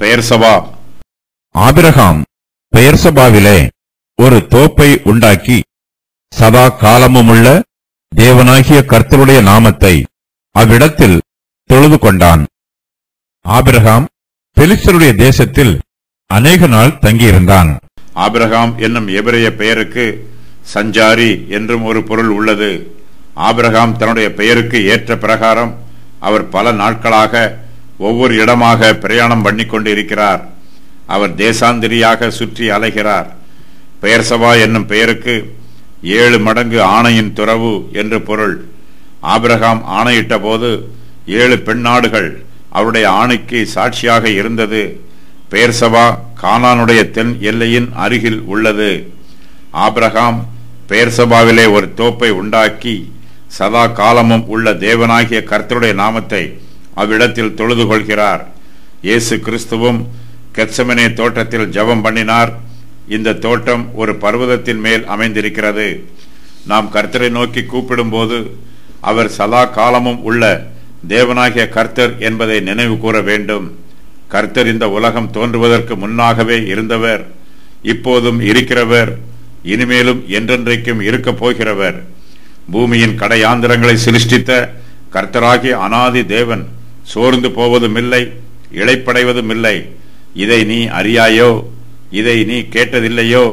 பெயர்சபா. Abraham பெயர்சபாவிலே ஒரு தோப்பை உண்டாக்கி சதா காலமுமுள்ள தேவனாகிய கர்த்தருடைய நாமத்தை அவ்விடத்தில் தொழுது கொண்டான். ஆபிரகாம் பெலிஸ்தருடைய தேசத்தில் அநேக நாள் தங்கியிருந்தான். ஆபிரகாம் என்னும் எபிரேய பெயருக்கு சஞ்சாரி என்றும் ஒரு பொருள் உள்ளது. ஆபிரகாம் தன்னுடைய பெயருக்கு ஏற்ற பிரகாரம் அவர் பல நாட்களாக ஒவ்வொரு இடமாக பிரயாணம் பண்ணி கொண்டு இருக்கிறார். அவர் தேசாந்திரியாக சுற்றி அலைகிறார். பெயர்சபா என்னும் பெயருக்கு 7 மடங்கு ஆணையின் துறவு என்று பொருள். ஆபிரகாம் ஆணையிட்ட போது 7 பெண்ணாடுகள் அவருடைய ஆணைக்கு சாட்சியாக இருந்தது. பெயர்சபா கானானுடைய தென் எல்லையின் அருகில் உள்ளது. ஆபிரகாம் பெயர்சபாவிலே ஒரு தோப்பை உண்டாக்கி சதா காலமும் உள்ள தேவனாகிய கர்த்தருடைய நாமத்தை அவ்விடத்தில் தொழுது கொள்கிறார். இயேசு கிறிஸ்துவும் கெத்செமனே தோட்டத்தில் ஜெபம் பண்ணினார். இந்த தோட்டம் ஒரு பர்வதத்தின் மேல் அமைந்திருக்கிறது. நாம் கர்த்தரை நோக்கி கூப்பிடும்போது அவர் சதா காலமும் உள்ள தேவனாகிய கர்த்தர் என்பதை நினைவு கூற வேண்டும். கர்த்தர் இந்த உலகம் தோன்றுவதற்கு முன்னாகவே இருந்தவர், இப்போதும் இருக்கிறவர், இனிமேலும் என்றென்றைக்கும் இருக்க போகிறவர். பூமியின் கடையாந்திரங்களை சிருஷ்டித்த கர்த்தராகிய அனாதி தேவன் சோர்ந்து போவதும் இல்லை, இளைப்படைவதும் இல்லை. இதை நீ அறியாயோ? இதை நீ கேட்டதில்லையோ?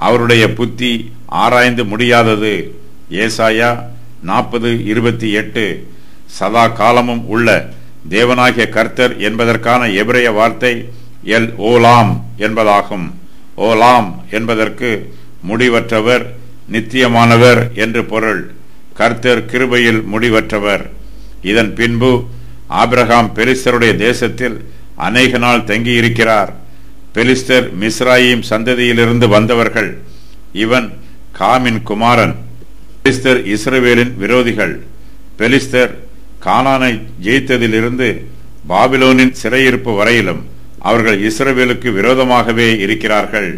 அவருடைய புத்தி ஆராய்ந்து முடியாதது. ஏசாயா 40:28. சதா காலமும் உள்ள தேவனாகிய கர்த்தர் என்பதற்கான எபிரேய வார்த்தை எல் ஓலாம் என்பதாகும். ஓலாம் என்பதற்கு முடிவற்றவர், நித்தியமானவர் என்று பொருள். கர்த்தர் கிருபையில் முடிவற்றவர். இதன் பின்பு ஆபிரகாம் பெலிஸ்தருடைய தேசத்தில் அநேக நாள் தங்கியிருக்கிறார். பெலிஸ்தர் மிஸ்ராயிம் சந்ததியிலிருந்து வந்தவர்கள். இவன் காமின் குமாரன். பெலிஸ்தர் இஸ்ரவேலின் விரோதிகள். பெலிஸ்தர் கானானை ஜெயித்ததிலிருந்து பாபிலோனின் சிறையிருப்பு வரையிலும் அவர்கள் இஸ்ரவேலுக்கு விரோதமாகவே இருக்கிறார்கள்.